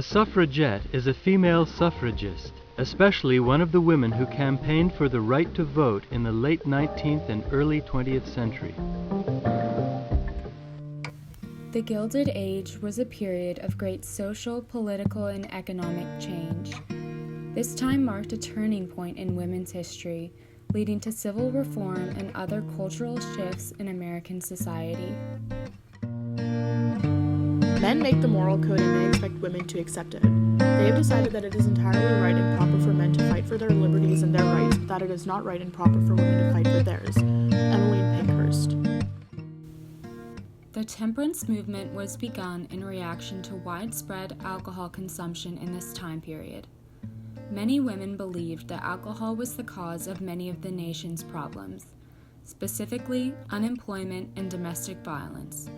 A suffragette is a female suffragist, especially one of the women who campaigned for the right to vote in the late 19th and early 20th century. The Gilded Age was a period of great social, political, and economic change. This time marked a turning point in women's history, leading to civil reform and other cultural shifts in American society. Men make the moral code and they expect women to accept it. They have decided that it is entirely right and proper for men to fight for their liberties and their rights, but that it is not right and proper for women to fight for theirs. Emmeline Pankhurst. The temperance movement was begun in reaction to widespread alcohol consumption in this time period. Many women believed that alcohol was the cause of many of the nation's problems, specifically unemployment and domestic violence.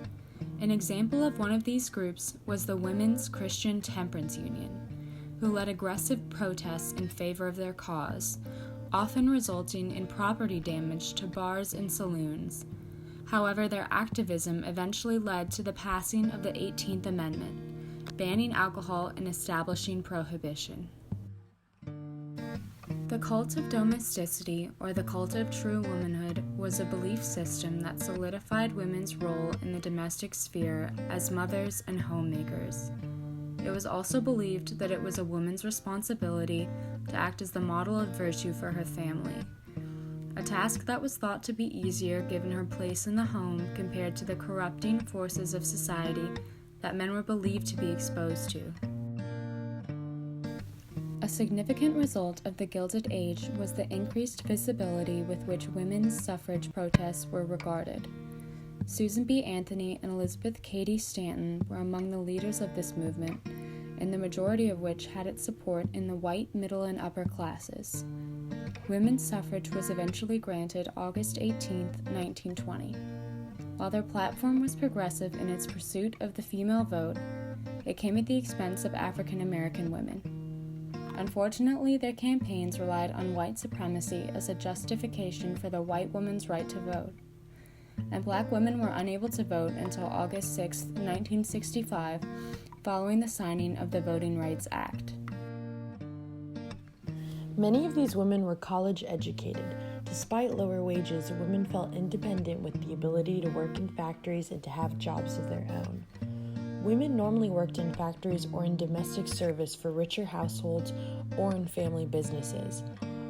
An example of one of these groups was the Women's Christian Temperance Union, who led aggressive protests in favor of their cause, often resulting in property damage to bars and saloons. However, their activism eventually led to the passing of the 18th Amendment, banning alcohol and establishing prohibition. The cult of domesticity, or the cult of true womanhood, was a belief system that solidified women's role in the domestic sphere as mothers and homemakers. It was also believed that it was a woman's responsibility to act as the model of virtue for her family, a task that was thought to be easier given her place in the home compared to the corrupting forces of society that men were believed to be exposed to. A significant result of the Gilded Age was the increased visibility with which women's suffrage protests were regarded. Susan B. Anthony and Elizabeth Cady Stanton were among the leaders of this movement, and the majority of which had its support in the white, middle, and upper classes. Women's suffrage was eventually granted August 18, 1920. While their platform was progressive in its pursuit of the female vote, it came at the expense of African American women. Unfortunately, their campaigns relied on white supremacy as a justification for the white woman's right to vote, and black women were unable to vote until August 6, 1965, following the signing of the Voting Rights Act. Many of these women were college educated. Despite lower wages, women felt independent with the ability to work in factories and to have jobs of their own. Women normally worked in factories or in domestic service for richer households or in family businesses.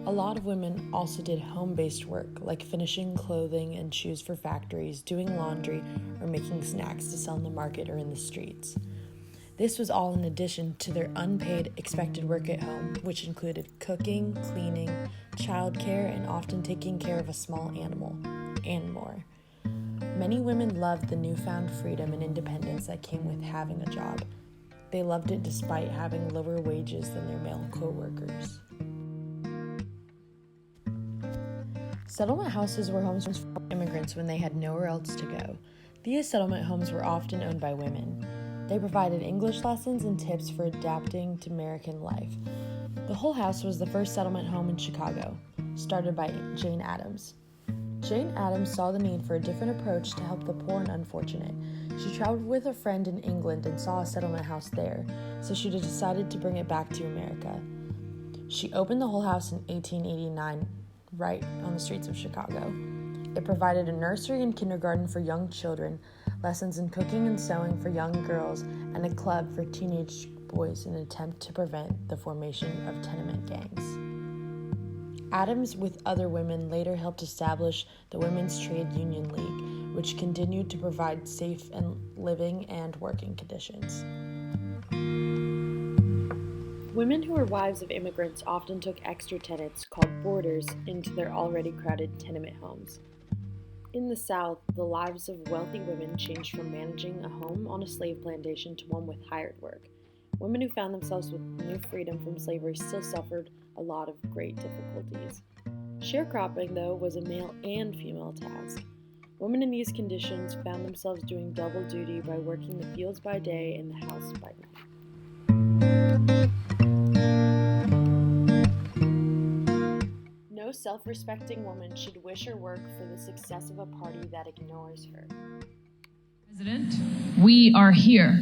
A lot of women also did home-based work, like finishing clothing and shoes for factories, doing laundry, or making snacks to sell in the market or in the streets. This was all in addition to their unpaid expected work at home, which included cooking, cleaning, childcare, and often taking care of a small animal, and more. Many women loved the newfound freedom and independence that came with having a job. They loved it despite having lower wages than their male co-workers. Settlement houses were homes for immigrants when they had nowhere else to go. These settlement homes were often owned by women. They provided English lessons and tips for adapting to American life. The Hull House was the first settlement home in Chicago, started by Jane Addams. Jane Addams saw the need for a different approach to help the poor and unfortunate. She traveled with a friend in England and saw a settlement house there, so she decided to bring it back to America. She opened the Hull House in 1889, right on the streets of Chicago. It provided a nursery and kindergarten for young children, lessons in cooking and sewing for young girls, and a club for teenage boys in an attempt to prevent the formation of tenement gangs. Addams, with other women, later helped establish the Women's Trade Union League, which continued to provide safe and living and working conditions. Women who were wives of immigrants often took extra tenants, called boarders, into their already crowded tenement homes. In the South, the lives of wealthy women changed from managing a home on a slave plantation to one with hired work. Women who found themselves with new freedom from slavery still suffered a lot of great difficulties. Sharecropping, though, was a male and female task. Women in these conditions found themselves doing double duty by working the fields by day and the house by night. No self-respecting woman should wish or work for the success of a party that ignores her. President, we are here.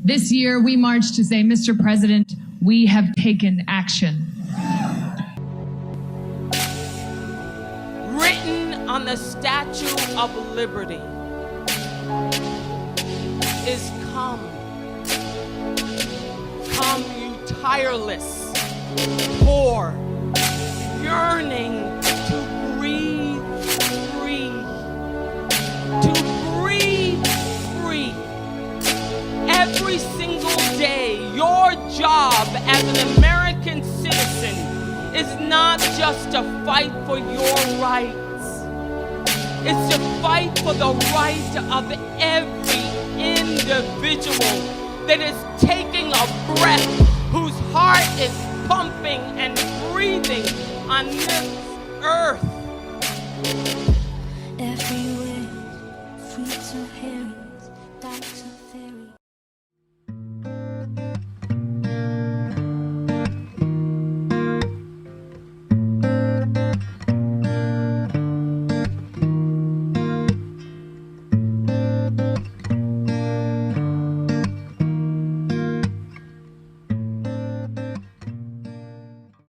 This year, we marched to say, Mr. President, we have taken action. Written on the Statue of Liberty is come. Come, you tireless, poor, yearning to breathe free. To breathe free. Every single day, your job as an American citizen is not just to fight for your rights. It's to fight for the right of every individual that is taking a breath, whose heart is pumping and breathing on this earth. Everywhere, fruits are hairy.